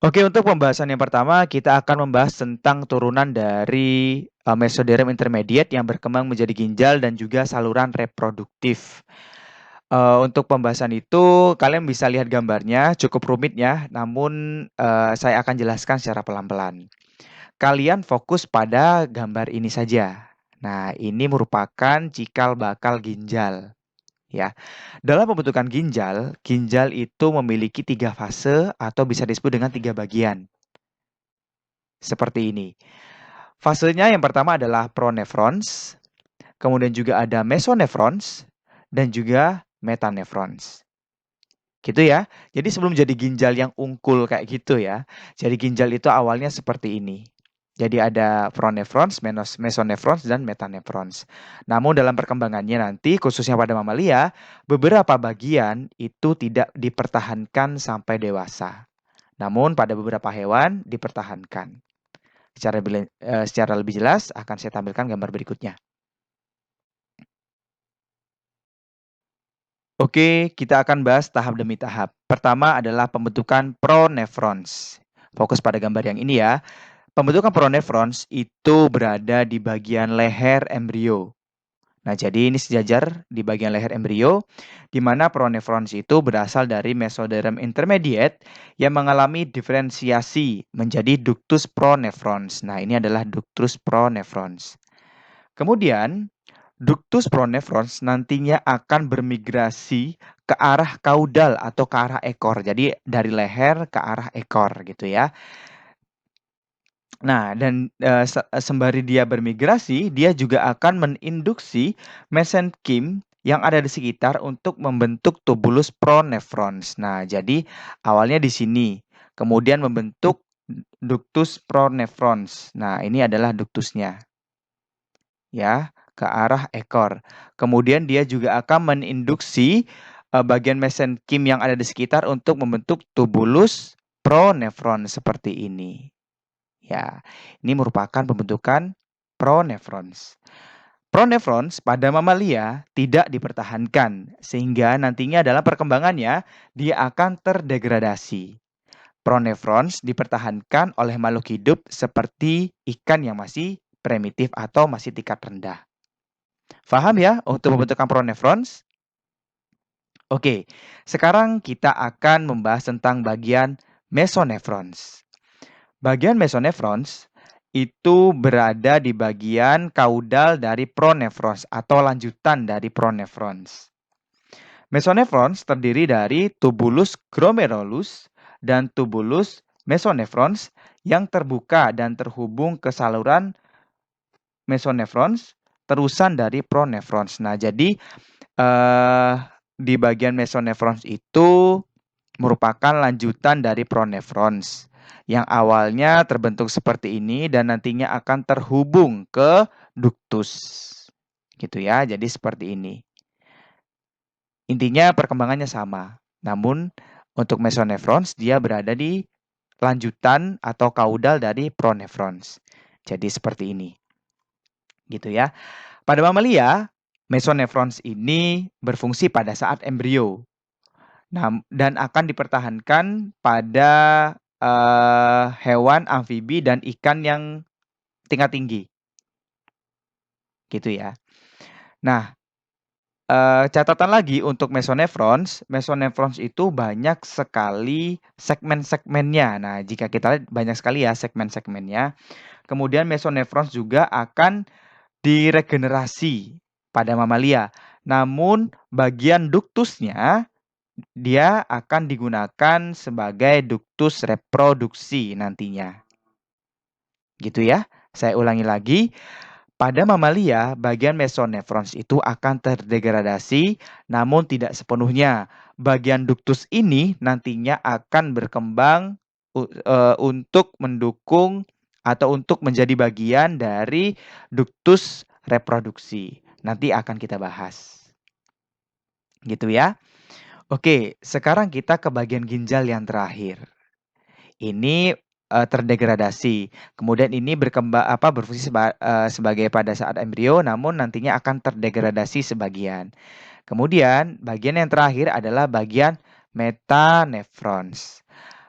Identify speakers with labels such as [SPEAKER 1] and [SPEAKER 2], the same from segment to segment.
[SPEAKER 1] Oke, untuk pembahasan yang pertama, kita akan membahas tentang turunan dari Mesoderm intermediate yang berkembang menjadi ginjal dan juga saluran reproduktif. Untuk pembahasan itu, kalian bisa lihat gambarnya, cukup rumit ya, namun saya akan jelaskan secara pelan-pelan. Kalian fokus pada gambar ini saja. Nah, ini merupakan cikal bakal ginjal. Ya, dalam pembentukan ginjal, ginjal itu memiliki 3 fase atau bisa disebut dengan 3 bagian. Seperti ini. Fasenya yang pertama adalah pronefrons, kemudian juga ada mesonefrons, dan juga metanefrons. Gitu ya. Jadi sebelum jadi ginjal yang ungkul kayak gitu ya. Jadi ginjal itu awalnya seperti ini. Jadi ada pronefrons, mesonefrons, dan metanefrons. Namun dalam perkembangannya nanti, khususnya pada mamalia, beberapa bagian itu tidak dipertahankan sampai dewasa. Namun pada beberapa hewan dipertahankan. Secara lebih jelas akan saya tampilkan gambar berikutnya. Oke, kita akan bahas tahap demi tahap. Pertama adalah pembentukan pronefrons. Fokus pada gambar yang ini ya. Pembentukan pronefrons itu berada di bagian leher embrio. Nah, jadi ini sejajar di bagian leher embrio, di mana pronefrons itu berasal dari mesoderm intermediate yang mengalami diferensiasi menjadi ductus pronefrons. Nah, ini adalah ductus pronefrons. Kemudian, ductus pronefrons nantinya akan bermigrasi ke arah kaudal atau ke arah ekor. Jadi dari leher ke arah ekor gitu ya. Nah, dan sembari dia bermigrasi, dia juga akan meninduksi mesenkim yang ada di sekitar untuk membentuk tubulus pronefrons. Nah, jadi awalnya di sini, kemudian membentuk ductus pronefrons. Nah, ini adalah ductusnya. Ya, ke arah ekor. Kemudian dia juga akan meninduksi bagian mesenkim yang ada di sekitar untuk membentuk tubulus pronefron seperti ini. Ya, ini merupakan pembentukan pronefrons. Pronefrons pada mamalia tidak dipertahankan, sehingga nantinya dalam perkembangannya dia akan terdegradasi. Pronefrons dipertahankan oleh makhluk hidup seperti ikan yang masih primitif atau masih tingkat rendah. Paham ya untuk pembentukan pronefrons? Oke, sekarang kita akan membahas tentang bagian mesonefrons. Bagian mesonefrons itu berada di bagian kaudal dari pronefrons atau lanjutan dari pronefrons. Mesonefrons terdiri dari tubulus glomerulus dan tubulus mesonefrons yang terbuka dan terhubung ke saluran mesonefrons terusan dari pronefrons. Nah, jadi di bagian mesonefrons itu merupakan lanjutan dari pronefrons yang awalnya terbentuk seperti ini dan nantinya akan terhubung ke ductus. Gitu ya. Jadi seperti ini. Intinya perkembangannya sama. Namun untuk mesonefrons dia berada di lanjutan atau kaudal dari pronefrons. Jadi seperti ini. Gitu ya. Pada mamalia, mesonefrons ini berfungsi pada saat embrio. Nah, dan akan dipertahankan pada hewan amfibi dan ikan yang tingkat tinggi. Gitu ya. Nah, catatan lagi untuk mesonefrons, mesonefrons itu banyak sekali segmen-segmennya. Nah, jika kita lihat banyak sekali ya segmen-segmennya. Kemudian mesonefrons juga akan diregenerasi pada mamalia. Namun bagian duktusnya dia akan digunakan sebagai duktus reproduksi nantinya. Gitu ya. Saya ulangi lagi. Pada mamalia, bagian mesonefrons itu akan terdegradasi, namun tidak sepenuhnya. Bagian duktus ini nantinya akan berkembang untuk mendukung atau untuk menjadi bagian dari duktus reproduksi. Nanti akan kita bahas. Gitu ya. Oke, sekarang kita ke bagian ginjal yang terakhir. Ini terdegradasi. Kemudian ini berfungsi sebagai pada saat embrio, namun nantinya akan terdegradasi sebagian. Kemudian bagian yang terakhir adalah bagian metanefrons.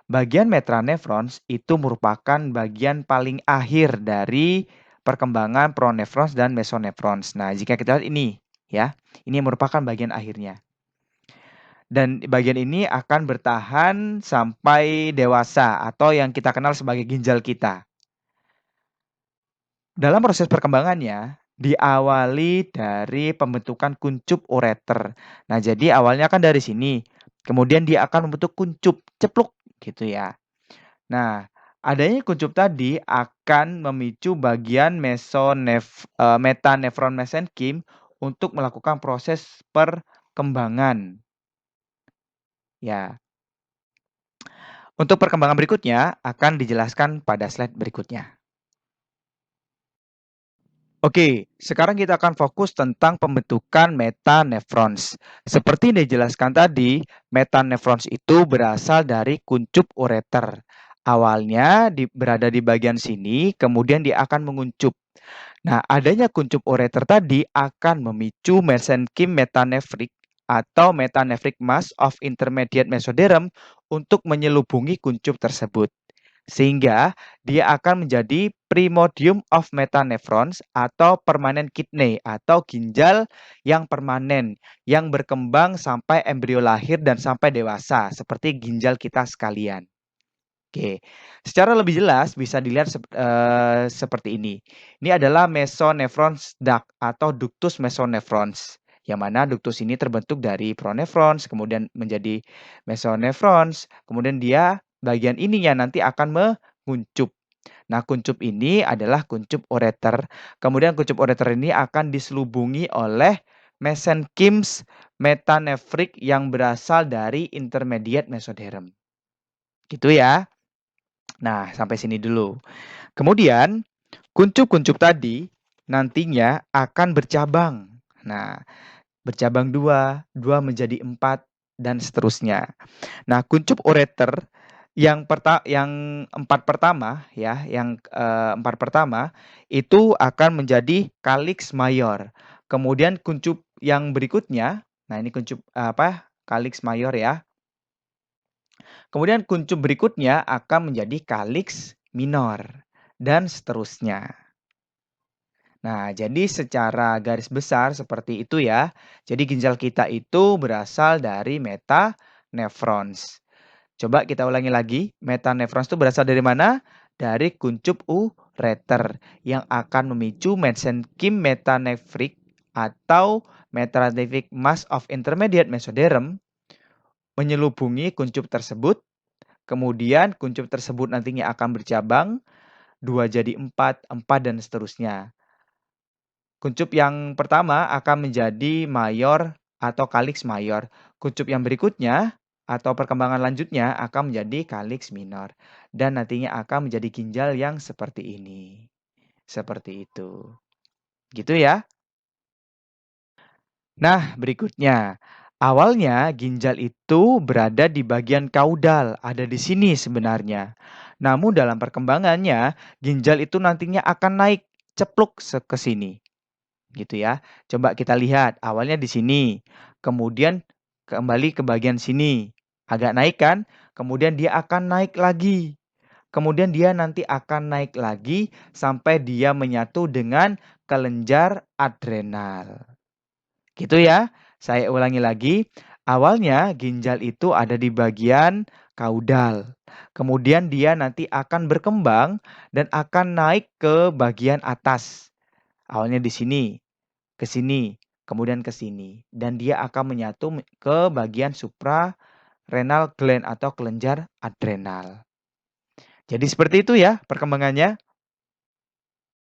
[SPEAKER 1] Bagian metranefrons itu merupakan bagian paling akhir dari perkembangan pronefrons dan mesonefrons. Nah, jika kita lihat ini ya, ini merupakan bagian akhirnya. Dan bagian ini akan bertahan sampai dewasa atau yang kita kenal sebagai ginjal kita. Dalam proses perkembangannya, diawali dari pembentukan kuncup ureter. Nah, jadi awalnya kan dari sini. Kemudian dia akan membentuk kuncup, cepluk gitu ya. Nah, adanya kuncup tadi akan memicu bagian metanefron mesenkim untuk melakukan proses perkembangan. Ya. Untuk perkembangan berikutnya akan dijelaskan pada slide berikutnya. Oke, sekarang kita akan fokus tentang pembentukan metanefrons. Seperti yang dijelaskan tadi, metanefrons itu berasal dari kuncup ureter. Awalnya berada di bagian sini, kemudian dia akan menguncup. Nah, adanya kuncup ureter tadi akan memicu mesenkim metanefrik atau metanefric mass of intermediate mesoderm untuk menyelubungi kuncup tersebut. Sehingga dia akan menjadi primordium of metanephrons atau permanent kidney atau ginjal yang permanen yang berkembang sampai embrio lahir dan sampai dewasa seperti ginjal kita sekalian. Oke, secara lebih jelas bisa dilihat seperti ini. Ini adalah mesonephrons duct atau ductus mesonephrons, yang mana ductus ini terbentuk dari pronephrons, kemudian menjadi mesonephrons, kemudian dia bagian ininya nanti akan menguncup. Nah, kuncup ini adalah kuncup ureter. Kemudian kuncup ureter ini akan diselubungi oleh mesenkim's metanefrik yang berasal dari intermediate mesoderm. Gitu ya. Nah, sampai sini dulu. Kemudian, kuncup-kuncup tadi nantinya akan bercabang. Nah, bercabang 2, 2 menjadi 4, dan seterusnya. Nah, kuncup ureter yang 4 pertama ya, yang 4 pertama itu akan menjadi calyx mayor. Kemudian kuncup yang berikutnya, nah ini kuncup calyx mayor ya. Kemudian kuncup berikutnya akan menjadi calyx minor dan seterusnya. Nah, jadi secara garis besar seperti itu ya. Jadi ginjal kita itu berasal dari metanefrons. Coba kita ulangi lagi, metanefrons itu berasal dari mana? Dari kuncup ureter yang akan memicu mesenkim metanefrik atau metanefric mass of intermediate mesoderm menyelubungi kuncup tersebut. Kemudian kuncup tersebut nantinya akan bercabang, 2 jadi 4, 4 dan seterusnya. Kuncup yang pertama akan menjadi mayor atau calyx mayor. Kuncup yang berikutnya atau perkembangan lanjutnya akan menjadi calyx minor. Dan nantinya akan menjadi ginjal yang seperti ini. Seperti itu. Gitu ya. Nah, berikutnya. Awalnya ginjal itu berada di bagian kaudal, ada di sini sebenarnya. Namun dalam perkembangannya, ginjal itu nantinya akan naik cepluk ke sini. Gitu ya. Coba kita lihat, awalnya di sini, kemudian kembali ke bagian sini. Agak naik kan? Kemudian dia akan naik lagi. Kemudian dia nanti akan naik lagi sampai dia menyatu dengan kelenjar adrenal. Gitu ya. Saya ulangi lagi. Awalnya ginjal itu ada di bagian kaudal. Kemudian dia nanti akan berkembang dan akan naik ke bagian atas. Awalnya di sini, ke sini, kemudian ke sini. Dan dia akan menyatu ke bagian suprarenal gland atau kelenjar adrenal. Jadi seperti itu ya perkembangannya.